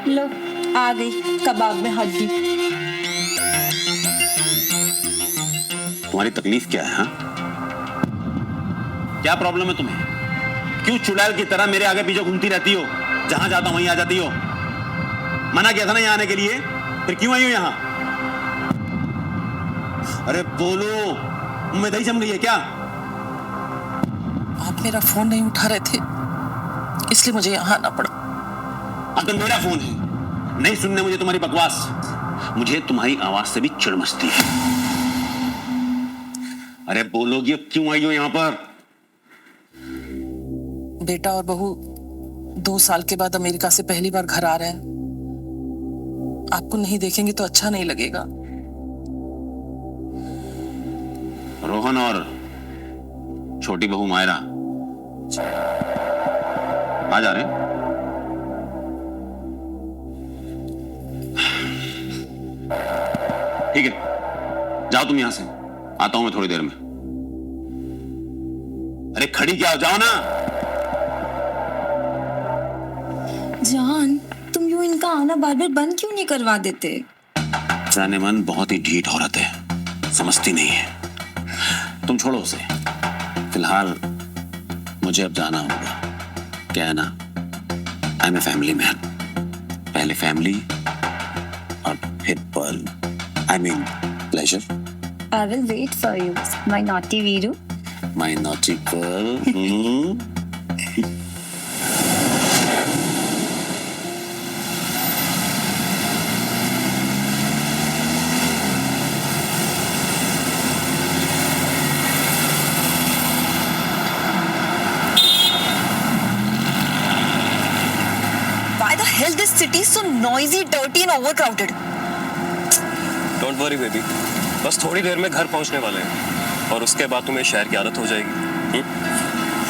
लो आ गई कबाब में हड्डी। तुम्हारी तकलीफ क्या है? हाँ, क्या प्रॉब्लम है तुम्हें? क्यों चुड़ैल की तरह मेरे आगे पीछे घूमती रहती हो? जहां जाता हूं वहीं आ जाती हो। मना किया था ना यहाँ आने के लिए, फिर क्यों आई हो यहाँ? अरे बोलो, मैं दही जम गई है क्या? आप मेरा फोन नहीं उठा रहे थे, इसलिए मुझे यहाँ आना पड़ा। अब तो मेरा फोन है, नहीं सुनने मुझे तुम्हारी बकवास। मुझे तुम्हारी आवाज से भी चिढ़ मचती है। अरे बोलोगी अब क्यों आई हो यहाँ पर? बेटा और बहू 2 साल के बाद अमेरिका से पहली बार घर आ रहे हैं। आपको नहीं देखेंगे तो अच्छा नहीं लगेगा। रोहन और छोटी बहू मायरा आ जा रहे हैं। ठीक है, जाओ तुम यहां से, आता हूं मैं थोड़ी देर में। अरे खड़ी क्या हो, जाओ ना। जान तुम यूं इनका आना बार बार बंद क्यों नहीं करवा देते? जाने मन बहुत ही ढीठ औरत है, समझती नहीं है। तुम छोड़ो उसे, फिलहाल मुझे अब जाना होगा। क्या है ना, I am a family man. पहले फैमिली और फिर pearl, I mean pleasure. I will wait for you, my naughty Veeru. My naughty girl. Why the hell this city is so noisy, dirty and overcrowded? Don't worry baby, बस थोड़ी देर में घर पहुंचने वाले हैं और उसके बाद तुम्हें शहर की आदत हो जाएगी।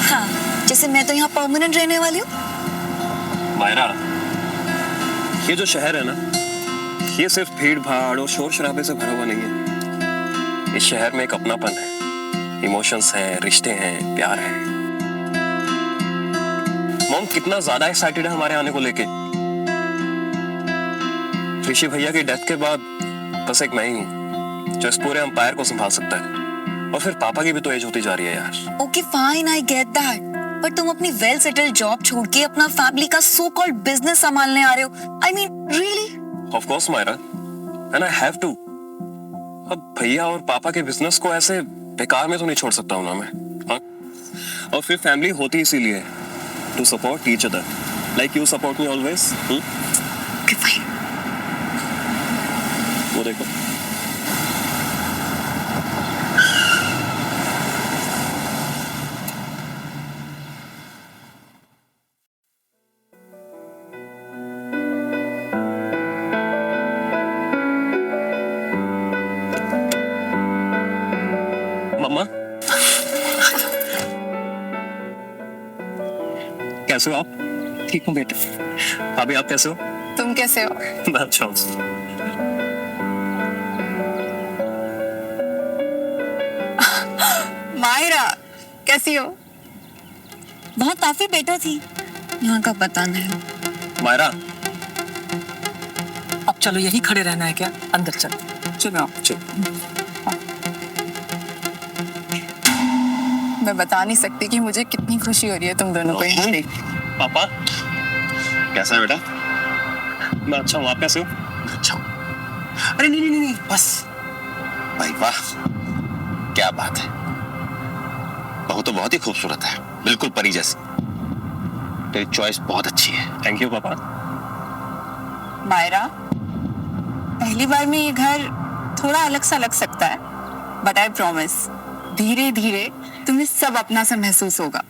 हाँ, जैसे मैं तो यहाँ परमानेंट रहने वाली हूँ। मायरा, ये जो शहर है ना, ये सिर्फ भीड़ भाड़ और शोर शराबे से भरा हुआ नहीं है। इस शहर में एक अपनापन है, इमोशंस हैं, रिश्ते हैं, प्यार है। मॉम कितना ज्यादा एक्साइटेड है हमारे आने को लेके। ऋषि भैया की डेथ के बाद बस एक मैं ही हूँ जो इस पूरे एम्पायर को संभाल सकता है। और फिर पापा की भी तो एज होती जा रही है यार। Okay fine, I get that, पर तुम अपनी वेल सेटल्ड जॉब छोड़ के अपना फैमिली का सो कॉल्ड बिजनेस संभालने आ रहे हो। I mean really? Of course Myra, and I have to. अब भैया और पापा के बिजनेस को ऐसे बेकार में तो नहीं छोड़ सकता हूँ ना मैं। हाँ? और फिर फैमिली होती इसीलिए, to support each other, like you support me always. Okay fine. वो देखो, मम्मा कैसे हो आप? ठीक हूँ बेटा। भाभी आप कैसे हो? तुम कैसे हो? मैं अच्छा हूँ। मायरा कैसी हो? बहुत काफी बेटर थी, यहाँ का पता नहीं। मायरा, अब चलो, यही खड़े रहना है क्या? अंदर चलो। चलो आप। चलो। मैं बता नहीं सकती कि मुझे कितनी खुशी हो रही है तुम दोनों को यहाँ देख। पापा कैसा है बेटा? मैं अच्छा हूँ, आप कैसे हो? अच्छा हूं। अरे नहीं नहीं नहीं, बस भाई, वाह क्या बात है। बहू तो बहुत ही खूबसूरत है, बिल्कुल परी जैसी। तेरी चॉइस बहुत अच्छी है। थैंक यू पापा। मायरा, पहली बार में ये घर थोड़ा अलग सा लग सकता है, बट आई प्रॉमिस धीरे धीरे तुम्हें सब अपना सा महसूस होगा।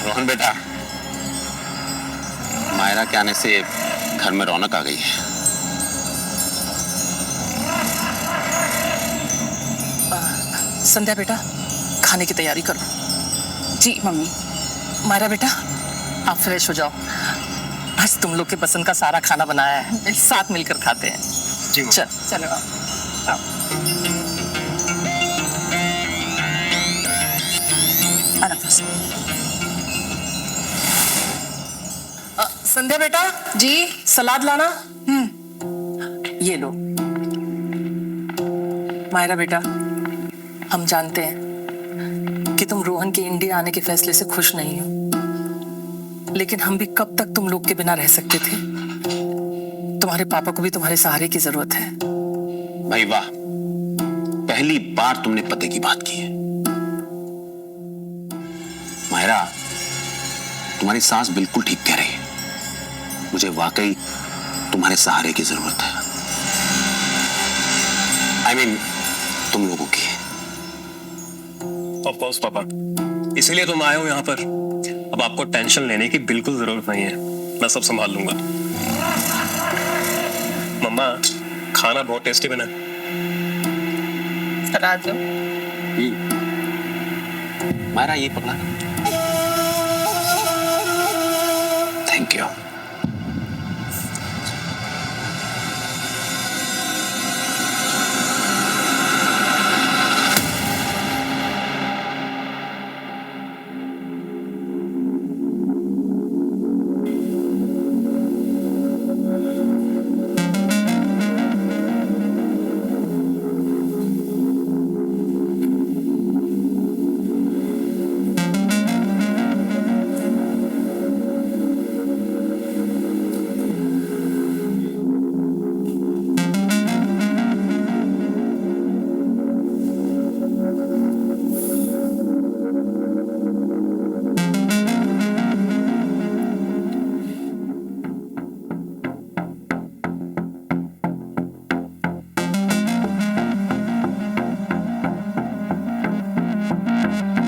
रोहन बेटा, मायरा के आने से घर में रौनक आ गई है। संध्या बेटा, खाने की तैयारी करो। जी मम्मी। मायरा बेटा, आप फ्रेश हो जाओ। आज तुम लोग के पसंद का सारा खाना बनाया है, साथ मिलकर खाते हैं। जी चल चलो आना बस। संध्या बेटा जी, सलाद लाना। ये लो। मायरा बेटा, हम जानते हैं कि तुम रोहन के इंडिया आने के फैसले से खुश नहीं हो, लेकिन हम भी कब तक तुम लोग के बिना रह सकते थे। तुम्हारे पापा को भी तुम्हारे सहारे की जरूरत है। भाई वाह, पहली बार तुमने पते की बात की है। मायरा, तुम्हारी सास बिल्कुल ठीक कह रही है। मुझे वाकई तुम्हारे सहारे की जरूरत है। I mean, तुम लोगों की। ऑफ कोर्स पापा, इसीलिए तुम आए हो यहाँ पर। अब आपको टेंशन लेने की बिल्कुल जरूरत नहीं है, मैं सब संभाल लूंगा। मम्मा, खाना बहुत टेस्टी बना है। सलाद लो। मायरा, ये पकड़ा। Thank you.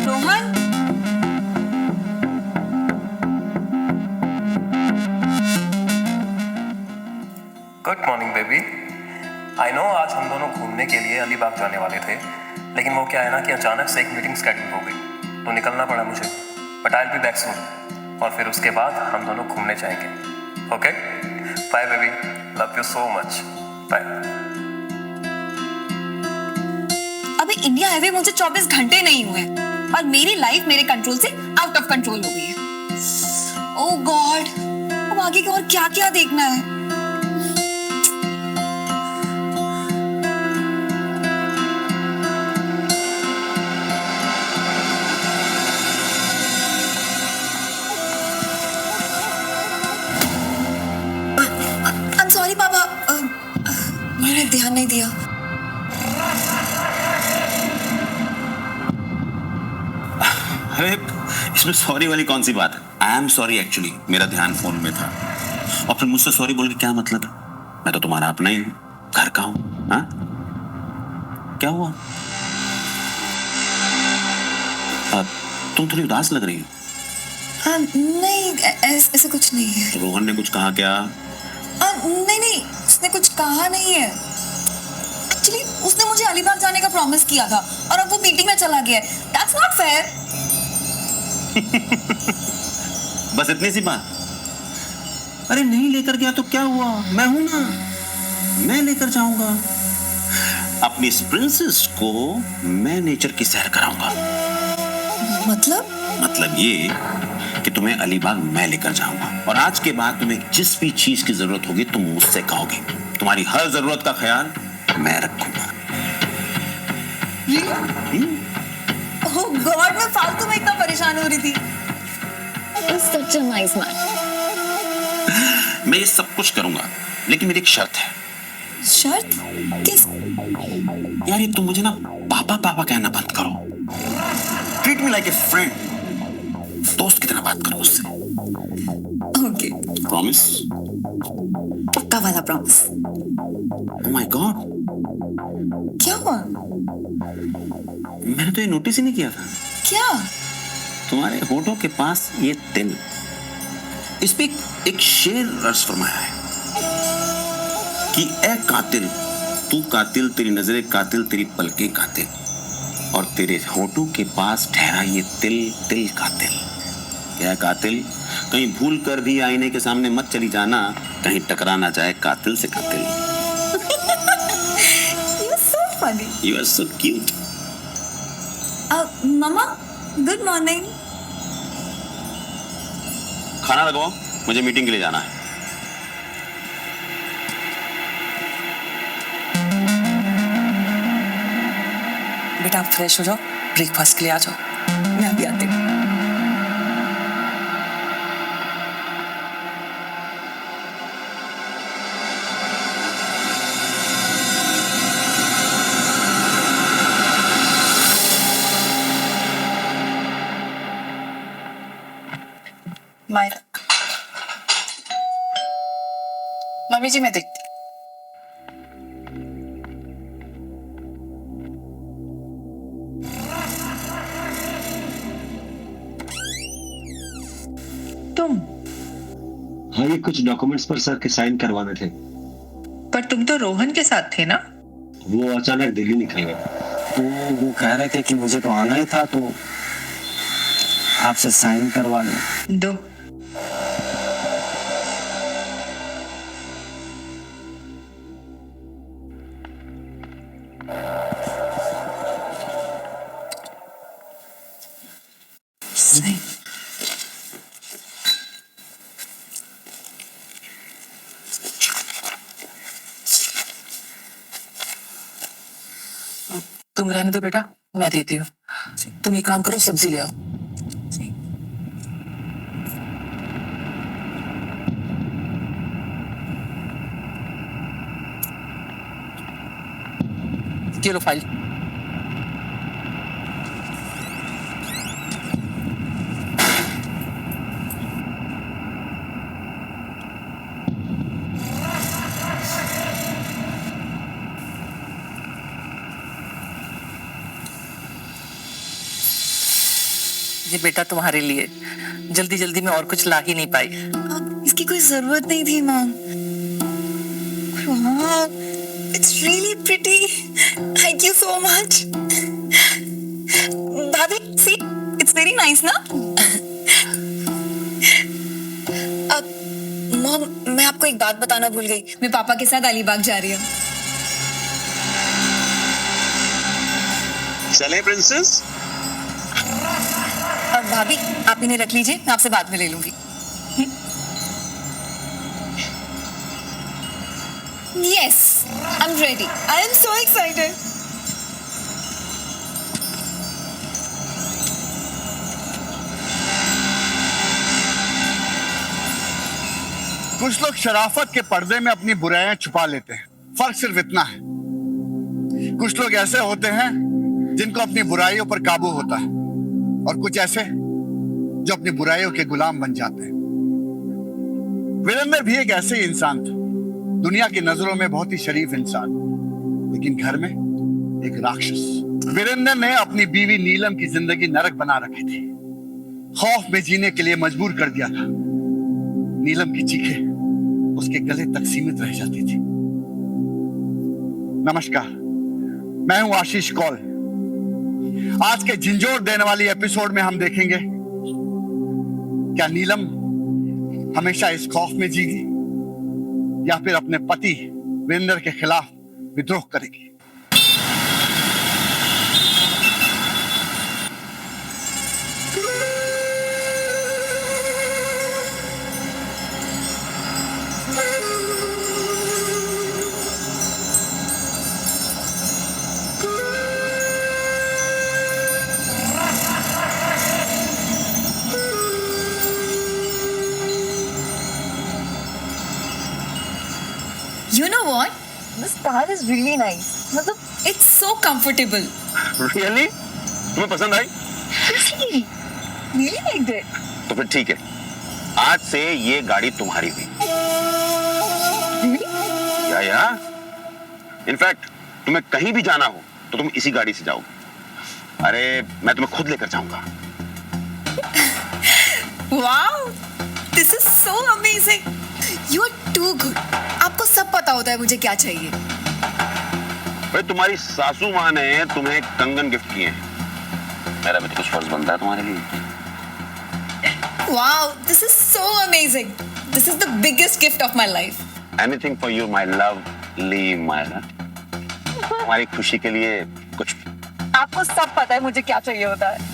Rohan, good morning baby. I know आज हम दोनों घूमने के लिए अलीबाग जाने वाले थे, लेकिन वो क्या है ना कि अचानक से एक मीटिंग स्केड्यूल हो गई, तो निकलना पड़ा मुझे। But I will be back soon, और फिर उसके बाद हम दोनों घूमने जाएंगे। Okay, bye baby, love you so much, bye. अभी इंडिया हाईवे मुझे 24 घंटे नहीं हुए और मेरी लाइफ मेरे कंट्रोल से आउट ऑफ कंट्रोल हो गई है। ओह गॉड, अब आगे का और क्या क्या देखना है। I'm sorry पापा, मैंने ध्यान नहीं दिया। अरे इसमें सॉरी वाली कौन सी बात है? आई एम सॉरी एक्चुअली, मेरा ध्यान फोन में था। और फिर मुझसे सॉरी बोल के क्या मतलब है? मैं तो तुम्हारा अपना ही हूँ, घर का हूँ। हाँ, क्या हुआ? तुम थोड़ी उदास लग रही हो। नहीं, ऐसा कुछ नहीं है। रोहन ने कुछ कहा क्या? नहीं, उसने कुछ कहा नहीं है। एक्चुअली उसने मुझे अलीबाग जाने का प्रॉमिस किया था और अब वो मीटिंग में चला गया है। That's not fair। बस इतनी सी बात? अरे नहीं लेकर गया तो क्या हुआ? मैं हूं ना, मैं लेकर जाऊंगा। अपनी इस प्रिंसेस को मैं नेचर की सैर कराऊंगा। मतलब ये कि तुम्हें अलीबाग मैं लेकर जाऊंगा, और आज के बाद तुम्हें जिस भी चीज की जरूरत होगी तुम मुझसे कहोगे। तुम्हारी हर जरूरत का ख्याल मैं रखूंगा। ओह गॉड, मैं फालतू में इतना परेशान हो रही थी। Such a nice man। मैं ये सब कुछ करूंगा, लेकिन मेरी एक शर्त है। शर्त? किस? यार ये तुम मुझे ना पापा पापा कहना बंद करो। Treat me like a friend, दोस्त की तरह बात करो उससे। Okay, promise? पक्का वाला प्रॉमिस। ओह माय गॉड, क्या हुआ? मैंने तो ये नोटिस ही नहीं किया था। क्या? तुम्हारे होठों के पास ये तिल, इस पे एक शेर अर्ज फरमाया है कि ए कातिल, तू कातिल, तेरी नजरें कातिल, तेरी पलकें कातिल, और तेरे होठों के पास ठहरा ये तिल, तिल कातिल। क्या कातिल, कहीं भूल कर भी आईने के सामने मत चली जाना, कहीं टकरा ना जाए कातिल से कातिल। You're so funny। You are so cute। मम्मा, गुड मॉर्निंग। खाना लगवाओ, मुझे मीटिंग के लिए जाना है। बेटा आप फ्रेश हो जाओ, ब्रेकफास्ट के लिए आ जाओ, मैं अभी आती हूँ। मायरा, मम्मी जी मैं देखती। तुम? हाँ, ये कुछ डॉक्यूमेंट्स पर सर के साइन करवाने थे। पर तुम तो रोहन के साथ थे ना? वो अचानक दिल्ली निकल गए। तो वो कह रहे थे कि मुझे तो आना ही था, तो आपसे साइन करवा लें। दो। सही। तुम रहने दो बेटा, मैं देती हूँ। तुम एक काम करो, सब्जी ले आओ। ये लो फाइल। ये बेटा तुम्हारे लिए, जल्दी जल्दी में और कुछ ला ही नहीं पाई। इसकी कोई जरूरत नहीं थी mom. Wow, it's really pretty. Thank you so much. भाभी, see, it's very nice ना? अब मॉम, मैं आपको एक बात बताना भूल गई। मैं पापा के साथ अलीबाग जा रही हूँ। चले प्रिंसेस। अब भाभी, आप इन्हें रख लीजिए, मैं आपसे बाद में ले लूंगी। Yes, I'm ready. I am so excited. कुछ लोग शराफत के पर्दे में अपनी बुराइयां छुपा लेते हैं, फर्क सिर्फ इतना है। कुछ लोग ऐसे होते हैं जिनको अपनी बुराइयों पर काबू होता है, और कुछ ऐसे जो अपनी बुराइयों के गुलाम बन जाते हैं। वीरेंद्र भी एक ऐसे ही इंसान था, दुनिया की नजरों में बहुत ही शरीफ इंसान, लेकिन घर में एक राक्षस। वीरेंद्र ने अपनी बीवी नीलम की जिंदगी नरक बना रखी थी, खौफ में जीने के लिए मजबूर कर दिया था। नीलम की चीखें उसके गले तक सीमित रह जाती थी। नमस्कार, मैं हूं आशीष कौल। आज के झिंझोर देने वाली एपिसोड में हम देखेंगे क्या नीलम हमेशा इस खौफ में जीगी या फिर अपने पति वीरेंद्र के खिलाफ विद्रोह करेगी। You know what? This car is really nice. मतलब, it's so comfortable. Really? तुम्हें पसंद आई? Seriously, really liked it. तो फिर ठीक है, आज से ये गाड़ी तुम्हारी हुई। या इनफैक्ट तुम्हें कहीं भी जाना हो तो तुम इसी गाड़ी से जाओगे। अरे मैं तुम्हें खुद लेकर जाऊंगा। Wow, this is so amazing. You are too good. आपको सब पता होता है मुझे क्या चाहिए। भाई तुम्हारी सासू माँ ने तुम्हें कंगन गिफ्ट किए हैं, मेरा भी तो कुछ फर्ज बनता है तुम्हारे लिए। Wow, this is so amazing. This is the biggest gift of my life. Anything for you, my lovely Myra. तुम्हारी खुशी के लिए कुछ। आपको सब पता है मुझे क्या चाहिए होता है।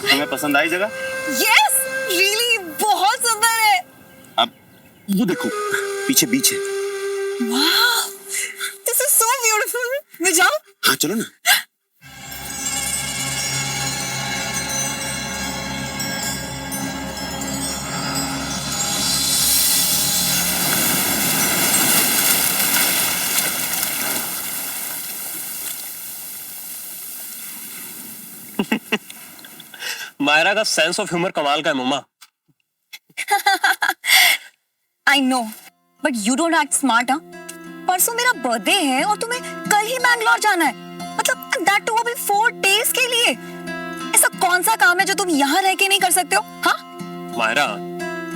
तुम्हें पसंद आई जगह? यस रियली बहुत सुंदर है। अब वो देखो पीछे बीच है। वाह दिस इज सो ब्यूटीफुल। मैं जाऊं? हाँ चलो ना। मायरा का सेंस ऑफ ह्यूमर कमाल का है मम्मा। I know but you don't act smart. हाँ परसों मेरा बर्थडे है और तुम्हें कल ही बैंगलोर जाना है, मतलब दैट टू अभी 4 डेज के लिए। ऐसा कौन सा काम है जो तुम यहाँ रह के नहीं कर सकते हो? हाँ मायरा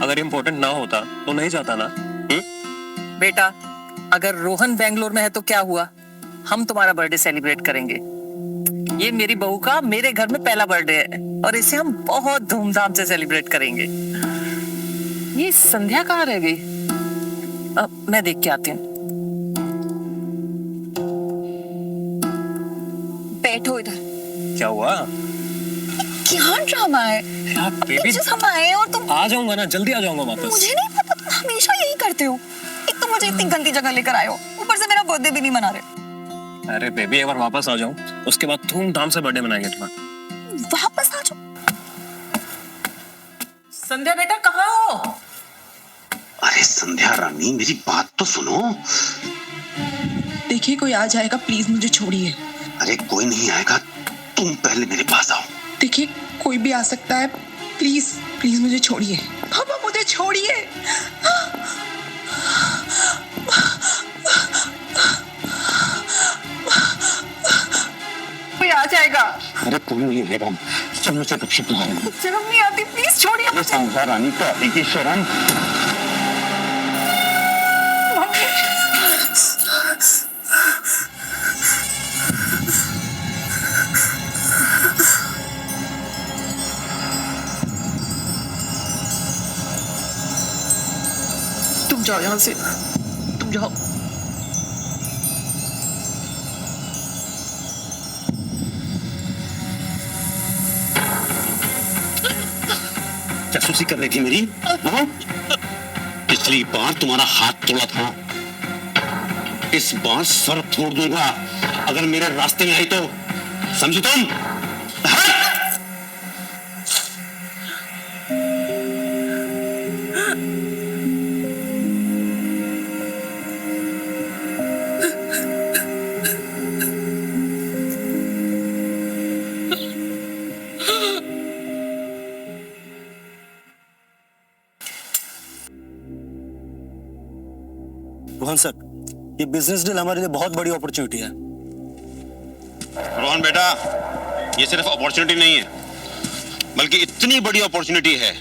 अगर इम्पोर्टेंट ना होता तो नहीं जाता ना। बेटा अगर रोहन बेंगलोर में है तो क्या हुआ, हम तुम्हारा बर्थडे सेलिब्रेट करेंगे। ये मेरी बहू का मेरे घर में पहला बर्थडे है और इसे हम बहुत धूमधाम से सेलिब्रेट करेंगे। ये संध्या कहाँ रह गई? मैं देख के आती हूँ। बैठो इधर। क्या हुआ? क्या ड्रामा है? यार बेबी Just हम आए और तुम। आ जाऊंगा ना, जल्दी आ जाऊंगा वापस। मुझे नहीं पता, तुम हमेशा यही करते हो। एक तो मुझे इतनी गंदी जगह लेकर आए हो, ऊपर से मेरा बर्थडे भी नहीं मना रहे। अरे बेबी एक बार वापस आ जाऊं, उसके बाद धूमधाम से बर्थडे मनाएंगे तुम्हारा। वापस आ जाओ। संध्या बेटा कहाँ हो? अरे संध्या रानी मेरी बात तो सुनो। देखिए कोई आ जाएगा, प्लीज मुझे छोड़िए। अरे कोई नहीं आएगा, तुम पहले मेरे पास आओ। देखिए कोई भी आ सकता है, प्लीज प्लीज मुझे छोड़िए। पापा मुझे छोड़िए। कोई आ जाएगा। अरे कोई नहीं आएगा, चलो से कब तुम्हारे शर्म नहीं आती, प्लीज छोड़िए मुझे। संध्या रानी को आएगी शर्म। तुम जाओ यहाँ से, तुम जाओ। जासूसी कर रही थी मेरी? हाँ? पिछली बार तुम्हारा हाथ तोड़ा था, इस बार सर तोड़ दूंगा अगर मेरे रास्ते में आई तो, समझी तुम? रोहन सर, ये बिजनेस डील हमारे लिए बहुत बड़ी अपॉर्चुनिटी है। रोहन बेटा, ये सिर्फ अपॉर्चुनिटी नहीं है, बल्कि इतनी बड़ी अपॉर्चुनिटी है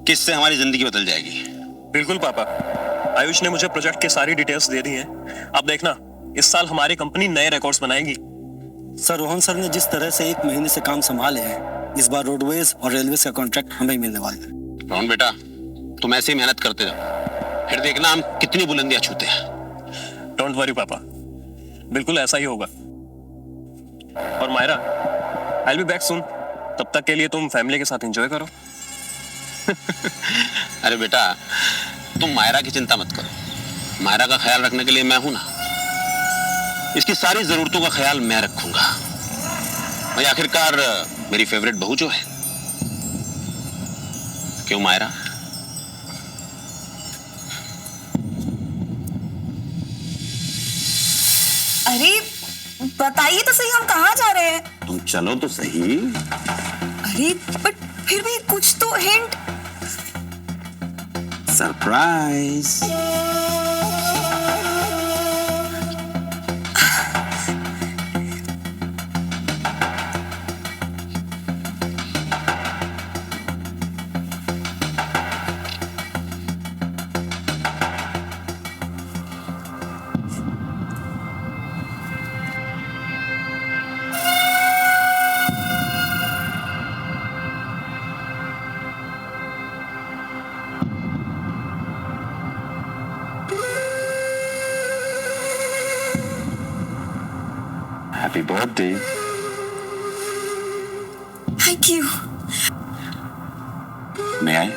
कि इससे हमारी जिंदगी बदल जाएगी। बिल्कुल पापा, आयुष ने मुझे प्रोजेक्ट के सारी डिटेल्स दे दी हैं। अब देखना, इस साल हमारी कंपनी नए रिकॉर्ड्स बनाएगी। सर रोहन सर ने जिस तरह से 1 महीने से काम संभाले हैं, इस बार रोडवेज और रेलवेज का कॉन्ट्रैक्ट हमें ही मिलने वाला है। रोहन बेटा, तुम ऐसे ही मेहनत करते जाओ, फिर देखना हम कितनी बुलंदियां छूते हैं। डोंट वरी पापा, बिल्कुल ऐसा ही होगा। और Myra, I will be back soon. तब तक के लिए तुम फैमिली के साथ एंजॉय करो। अरे बेटा, तुम मायरा की चिंता मत करो, मायरा का ख्याल रखने के लिए मैं हूं ना। इसकी सारी जरूरतों का ख्याल मैं रखूंगा। भाई आखिरकार मेरी फेवरेट बहू जो है। क्यों मायरा? अरे बताइए तो सही, हम कहाँ जा रहे हैं? तुम चलो तो सही। अरे बट फिर भी कुछ तो hint. Surprise. Happy birthday. Thank you. मैं आए?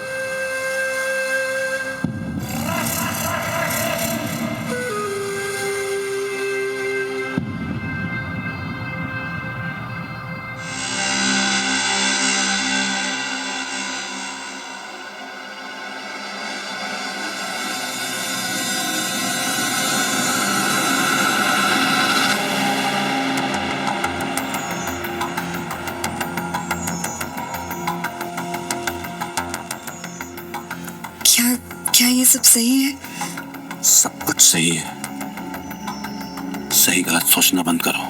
क्या क्या ये सब सही है? सब कुछ सही है। सही गलत सोचना बंद करो,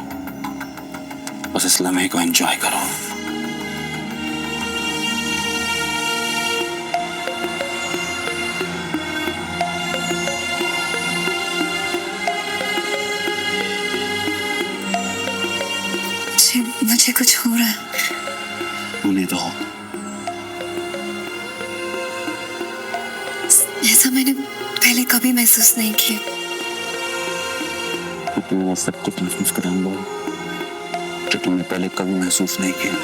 बस इस लम्हे को एंजॉय करो। मुझे कुछ हो रहा है। होने दो। ऐसा मैंने पहले कभी महसूस नहीं किया। तुम सब कुछ महसूस कराऊंगा जो तुमने पहले कभी महसूस नहीं किया।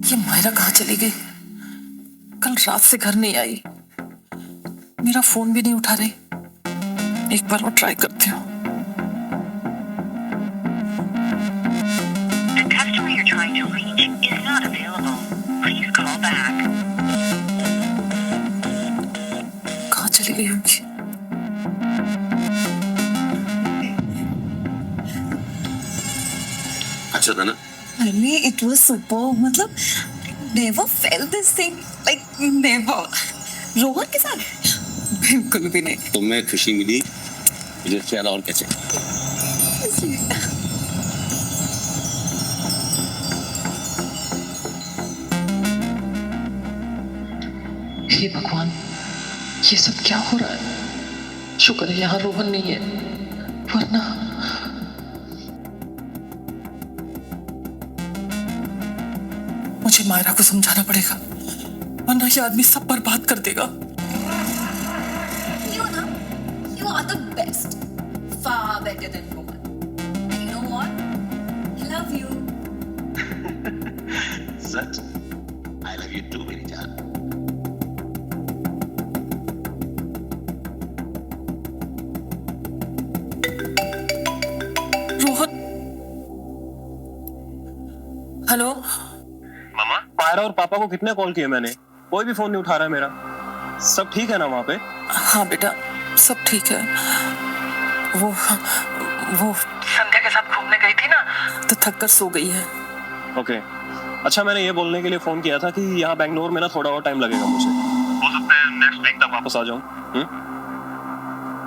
ये मायरा कहाँ चली गई? कल रात से घर नहीं आई, मेरा फोन भी नहीं उठा रही। एक बार और ट्राई करती हूँ। The customer you're trying to reach is not available. Please call back. कहाँ चली गई होगी? अच्छा था ना? अरे it was super, मतलब never felt this thing, like never. Rohan के साथ बिल्कुल भी नहीं। तुम्हें खुशी मिली, मुझे ख्याल और क्या चाहिए? हे भगवान, ये सब क्या हो रहा है? शुक्र है यहाँ रोहन नहीं है, वरना मुझे मायरा को समझाना पड़ेगा, वरना ये आदमी सब बर्बाद कर देगा। You are the best, far better than Rohan. And you know what? I love you. Such? I love you too, मेरी जान। रोहन, हेलो। मामा, मायरा और पापा को कितने कॉल किए मैंने, कोई भी फोन नहीं उठा रहा है मेरा। सब ठीक है ना वहाँ पे? हाँ बेटा, सब ठीक है। वो संध्या के साथ घूमने गई थी ना, तो थक कर सो गई है। ओके। अच्छा, मैंने ये बोलने के लिए फोन किया था कि यहाँ बैंगलोर में ना थोड़ा और टाइम लगेगा मुझे। हो सकता है नेक्स्ट वीक तक वापस आ जाऊँ।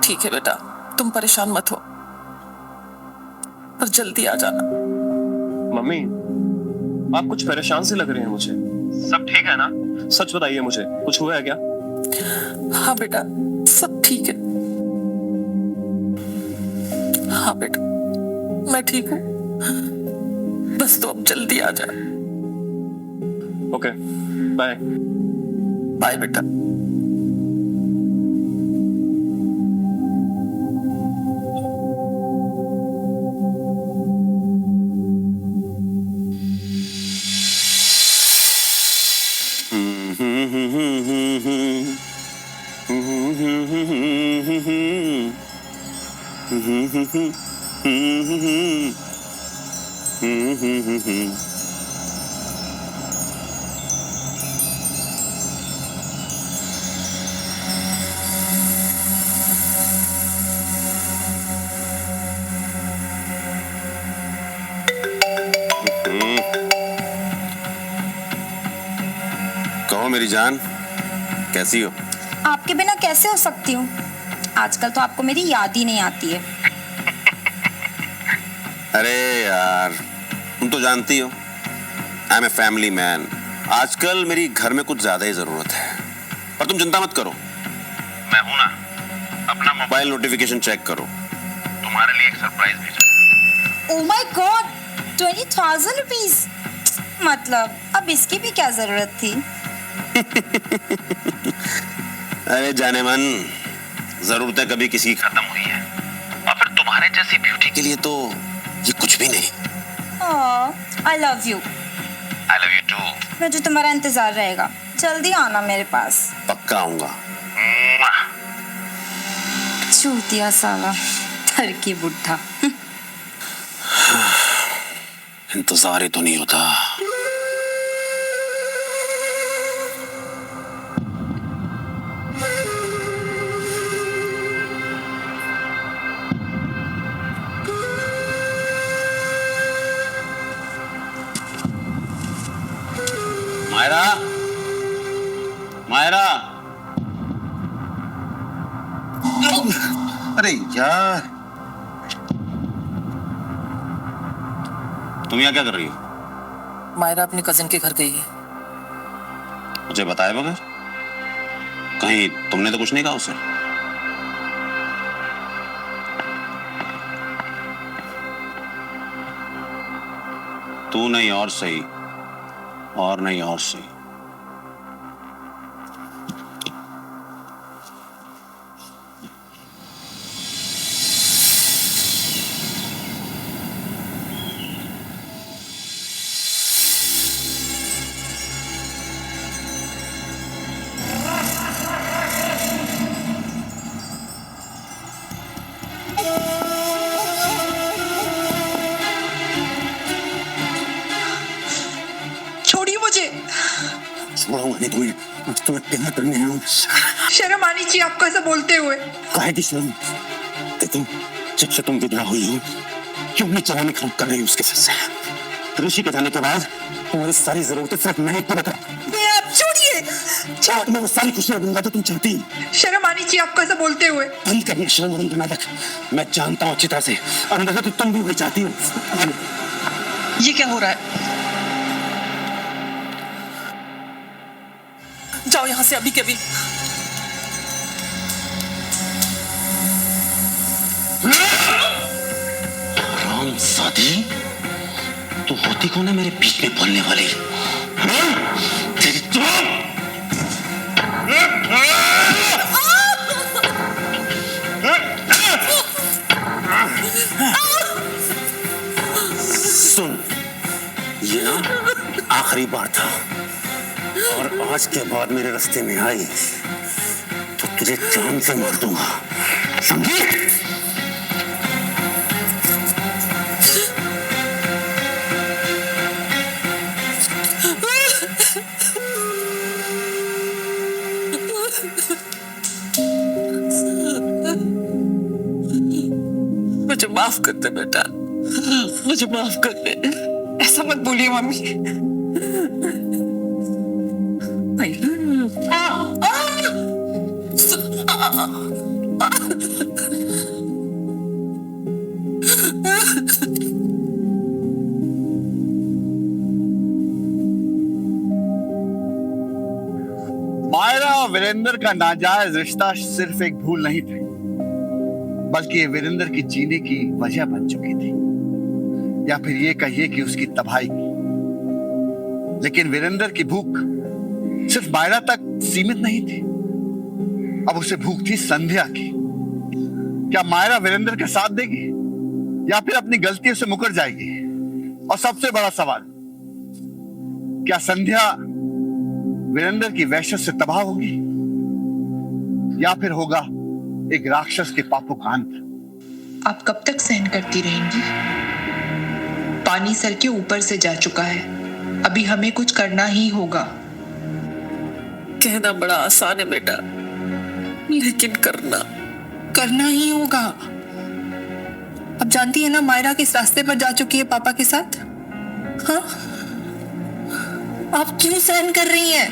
ठीक है बेटा, तुम परेशान मत हो, पर जल्दी आ जाना। मम्मी, आप कुछ परेशान सी लग रही हैं मुझे। सब ठीक है ना? सच बताइए मुझे, कुछ हुआ है क्या? हाँ बेटा, सब ठीक है। हाँ बेटा, मैं ठीक हूँ, बस तो अब जल्दी आ जा। Okay, bye. बाय बेटा। मेरी जान, कैसी हो? आपके बिना कैसे हो सकती हूँ? आजकल तो आपको मेरी याद ही नहीं आती है। अरे यार, तुम तो जानती हो I am a family man. आजकल मेरी घर में कुछ ज्यादा ही जरूरत है, पर तुम चिंता मत करो, मैं हूं ना। अपना मोबाइल नोटिफिकेशन चेक करो, तुम्हारे लिए एक सरप्राइज भेजा। Oh my God, 20,000 rupees. मतलब अब इसकी भी क्या जरूरत थी? अरे जाने मन, जरूरतें कभी किसी की खत्म हुई है, और फिर तुम्हारे जैसी ब्यूटी के लिए तो ये कुछ भी नहीं। I love you. I love you too. मुझे तुम्हारा इंतजार रहेगा, जल्दी आना मेरे पास। पक्का आऊंगा। चूतिया साला, ठरकी बुढ़ा। इंतजार ही तो नहीं होता। मायरा, मायरा, अरे यार, तुम यहाँ क्या कर रही हो? मायरा अपनी कजिन के घर गई है। मुझे बताए बगैर? कहीं तुमने तो कुछ नहीं कहा उसे? तू नहीं और सही, और नहीं और सही। छोड़िए मुझे। छोड़ूंगा नहीं तुम्हें, आज तुम्हें प्यार करने आया हूँ। शर्म आनी चाहिए आपको ऐसा बोलते हुए। काहे की शर्म? तुम जब से तुम विधवा हुई हो, क्यों अपनी चलाने खराब कर रही हो उसके साथ से? ऋषि के जाने के बाद तुम्हारी सारी जरूरतें सिर्फ मैं ही पूरा कर। आप छोड़िए। क्या तुम्हें वो सारी खुशियां दूंगा जो तुम चाहती? शर्म आनी चाहिए आपको ऐसा बोलते हुए। बंद करनी शर्म का नाटक। मैं जानता हूँ अच्छी तरह से, अंदर से तो तुम भी वही चाहती हो। ये क्या हो रहा है? जाओ यहाँ से अभी के अभी। हरामजादी, तू होती कौन है मेरे बीच में बोलने वाली? तेरी सुन, ये ना आखिरी बार था, और आज के बाद मेरे रास्ते में आई तो तुझे जान से मार दूंगा, समझी? मुझे माफ कर दे बेटा, मुझे माफ कर दे। ऐसा मत बोलिए मम्मी। मायरा और वीरेंद्र का नाजायज रिश्ता सिर्फ एक भूल नहीं थी, बल्कि ये वीरेंद्र की जीने की वजह बन चुकी थी, या फिर ये कहिए कि उसकी तबाही की। लेकिन वीरेंद्र की भूख सिर्फ मायरा तक सीमित नहीं थी, अब उसे भूख थी संध्या की। क्या मायरा वीरेंद्र का साथ देगी या फिर अपनी गलतियों से मुकर जाएगी? और सबसे बड़ा सवाल, क्या संध्या वीरेंद्र की वहशत से तबाह होगी या फिर होगा एक राक्षस के पापों का अंत? आप कब तक सहन करती रहेंगी? पानी सर के ऊपर से जा चुका है, अभी हमें कुछ करना ही होगा। कहना बड़ा आसान है बेटा, लेकिन करना ही होगा। अब जानती है ना मायरा किस रास्ते पर जा चुकी है पापा के साथ। हाँ, आप क्यों सहन कर रही हैं?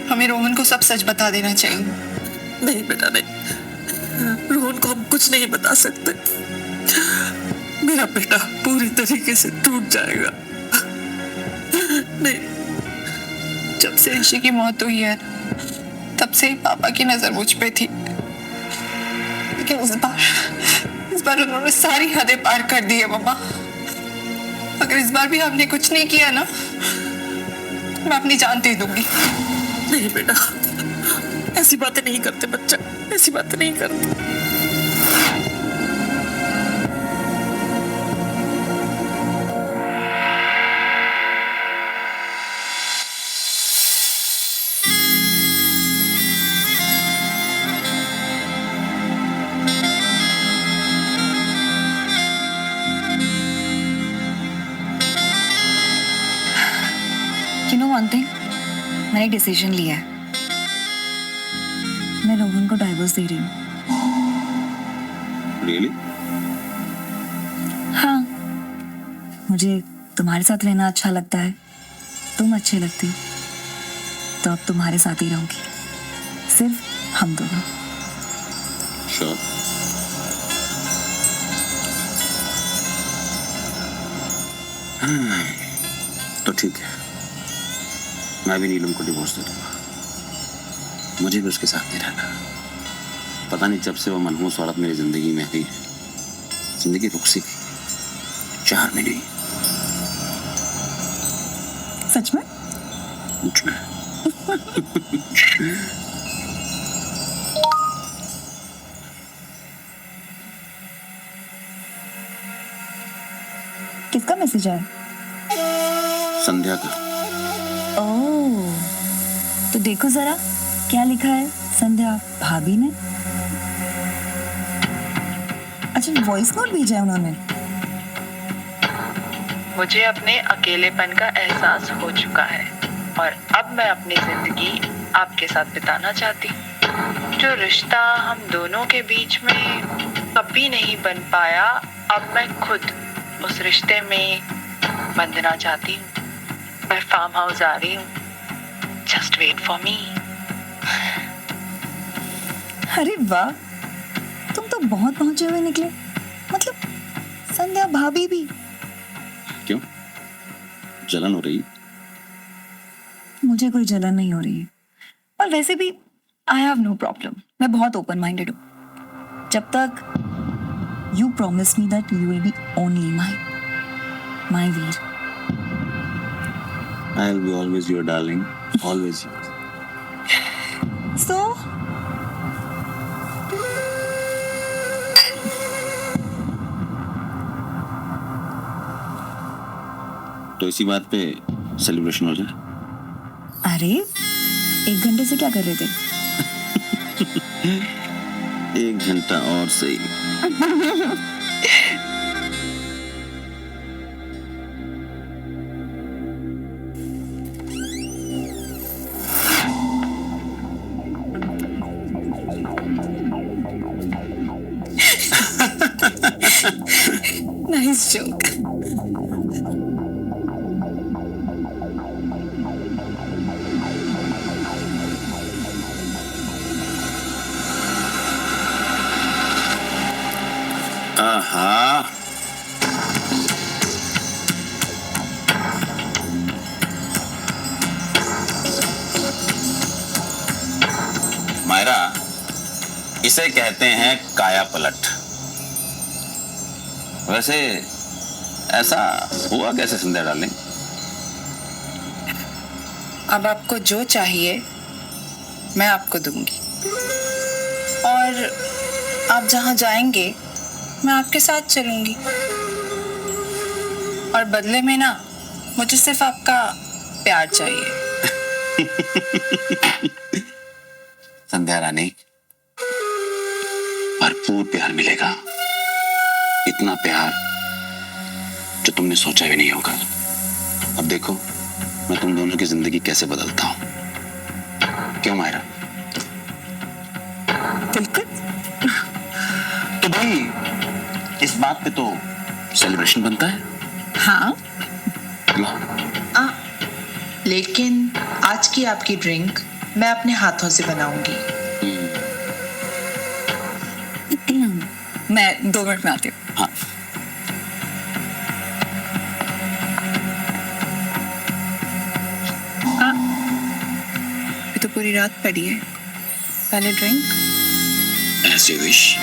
हमें रोहन को सब सच बता देना चाहिए। नहीं बेटा नहीं, रोहन को हम कुछ नहीं बता सकते। मेरा बेटा पूरी तरीके से टूट जाएगा। नहीं, जब से ऋषि की मौत हुई है तब से ही पापा की नजर मुझ पे थी, लेकिन इस बार उन्होंने सारी हदें पार कर दी है मम्मा। अगर इस बार भी हमने कुछ नहीं किया ना, मैं अपनी जान दे दूंगी। नहीं बेटा, ऐसी बातें नहीं करते बच्चा, ऐसी बातें नहीं करते। You know one thing? मैंने डिसीजन लिया है। मैं रोहन को डाइवोर्स दे रही हूँ। रियली? हाँ, मुझे तुम्हारे साथ रहना अच्छा लगता है, तुम अच्छे लगती हो, तो अब तुम्हारे साथ ही रहूंगी, सिर्फ हम दोनों। श्योर? तो ठीक है, मैं भी नीलम को डिवोर्स दे दूंगा। मुझे भी उसके साथ नहीं रहना। पता नहीं जब से वो मनहूस औरत मेरी जिंदगी में आई, जिंदगी रुक सी गई, चार में नहीं। सच में? मुझ में। किसका मैसेज है? संध्या का। ओह, तो देखो जरा क्या लिखा है संध्या भाभी ने। अच्छा, वॉइस नोट भेजा है उन्होंने। मुझे अपने अकेलेपन का एहसास हो चुका है और अब मैं अपनी जिंदगी आपके साथ बिताना चाहती हूँ। जो रिश्ता हम दोनों के बीच में कभी नहीं बन पाया, अब मैं खुद उस रिश्ते में बंधना चाहती हूँ। मैं फार्म हाउस आ रही हूँ, जस्ट वेट फॉर मी। अरे वाह, तुम तो बहुत पहुंचे हुए निकले। मतलब संध्या भाभी भी। क्यों? जलन हो रही? मुझे कोई जलन नहीं हो रही है, और वैसे भी आई हैव नो प्रॉब्लम। मैं बहुत ओपन माइंडेड हूँ, जब तक you promise me that you will be only my Veer. I'll be always your darling, always yours. So तो इसी बात पे सेलिब्रेशन हो जाए। अरे 1 घंटे से क्या कर रहे थे? 1 घंटा और सही। Nice joke. आहा, मायरा, इसे कहते हैं काया पलट। वैसे ऐसा हुआ कैसे संध्या डार्लिंग? अब आपको जो चाहिए मैं आपको दूंगी, और आप जहां जाएंगे मैं आपके साथ चलूंगी, और बदले में ना मुझे सिर्फ आपका प्यार चाहिए। संध्या रानी, भरपूर प्यार मिलेगा, इतना प्यार जो तुमने सोचा भी नहीं होगा। अब देखो मैं तुम दोनों की जिंदगी कैसे बदलता हूं। क्यों मायरा? बिल्कुल। तो भाई इस बात पे तो सेलिब्रेशन बनता है। हाँ, ला। लेकिन आज की आपकी ड्रिंक मैं अपने हाथों से बनाऊंगी। मैं 2 मिनट में आती हूँ। हाँ। ये तो पूरी रात पड़ी है, पहले drink. As you wish.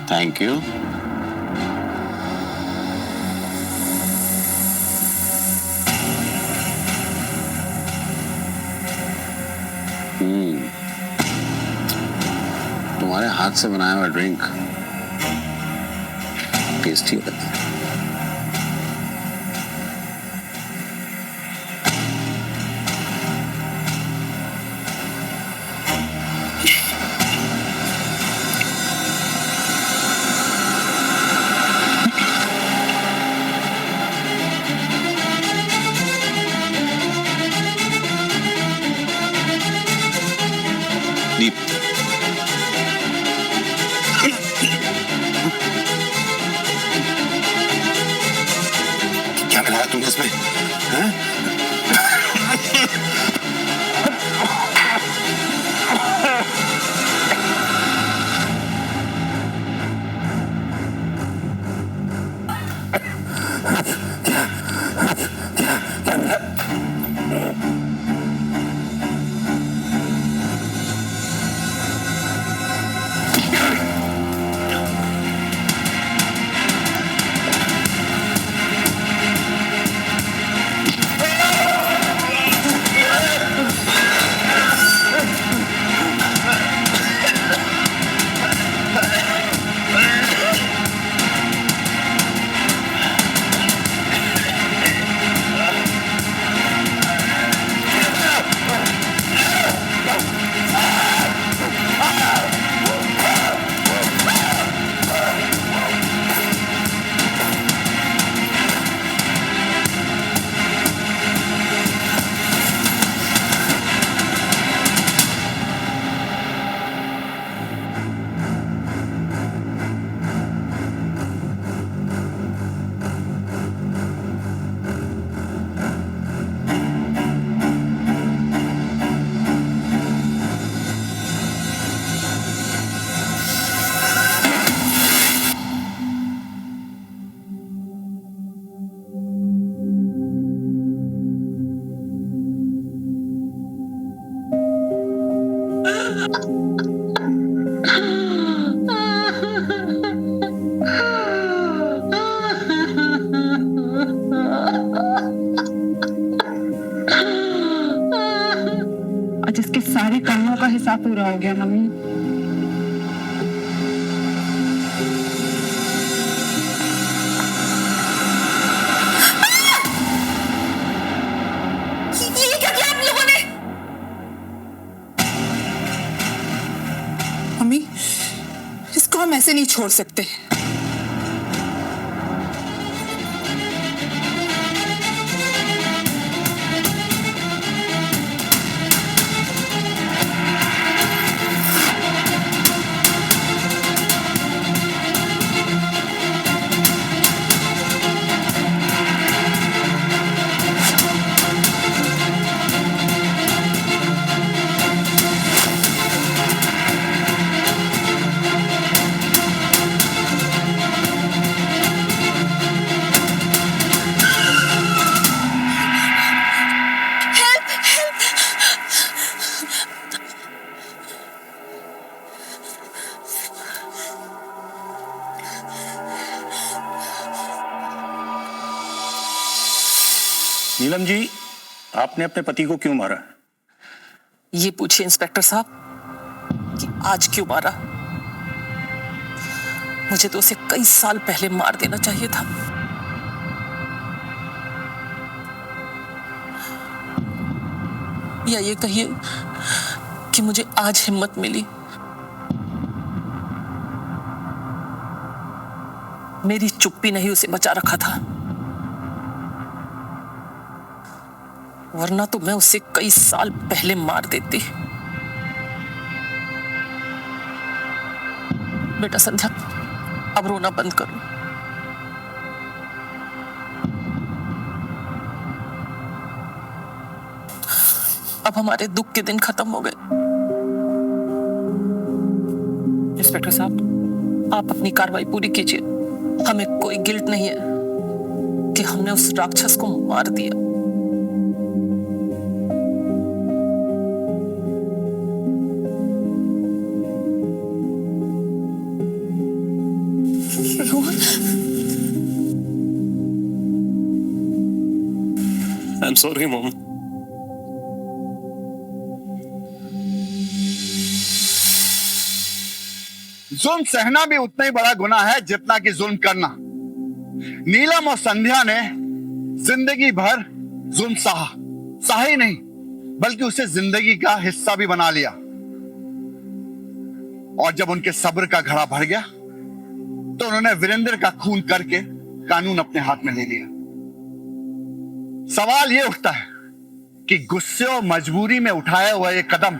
Thank you. तुम्हारे हाथ से बनाया हुआ ड्रिंक टेस्टी होता है। दीप, क्या मिलाया तुमने इसमें? हैं? आज इसके सारे कामों का हिसाब पूरा हो गया मम्मी। ये क्या किया आप लोगों ने? मम्मी, इसको हम ऐसे नहीं छोड़ सकते। नीलम जी, आपने अपने पति को क्यों मारा? ये पूछिए इंस्पेक्टर साहब कि आज क्यों मारा। मुझे तो उसे कई साल पहले मार देना चाहिए था। या ये कहिए कि मुझे आज हिम्मत मिली। मेरी चुप्पी नहीं उसे बचा रखा था, वरना तो मैं उसे कई साल पहले मार देती। बेटा संध्या, अब रोना बंद करो। अब हमारे दुख के दिन खत्म हो गए। इंस्पेक्टर साहब, आप अपनी कार्रवाई पूरी कीजिए। हमें कोई गिल्ट नहीं है कि हमने उस राक्षस को मार दिया। I am sorry mom. जुल्म सहना भी उतना ही बड़ा गुनाह है जितना कि जुल्म करना। नीलम और संध्या ने जिंदगी भर जुल्म सहा ही नहीं, बल्कि उसे जिंदगी का हिस्सा भी बना लिया। और जब उनके सब्र का घड़ा भर गया तो उन्होंने वीरेंद्र का खून करके कानून अपने हाथ में ले लिया। सवाल यह उठता है कि गुस्से और मजबूरी में उठाया हुआ यह कदम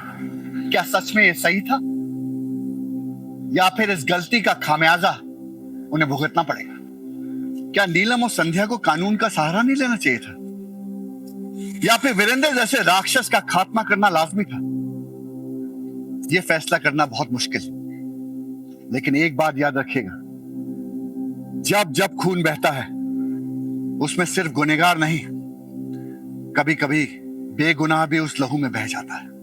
क्या सच में यह सही था, या फिर इस गलती का खामियाजा उन्हें भुगतना पड़ेगा? क्या नीलम और संध्या को कानून का सहारा नहीं लेना चाहिए था, या फिर वीरेंद्र जैसे राक्षस का खात्मा करना लाजमी था? यह फैसला करना बहुत मुश्किल है, लेकिन एक बात याद रखिएगा, जब जब खून बहता है उसमें सिर्फ गुनहगार नहीं, कभी कभी बेगुनाह भी उस लहू में बह जाता है।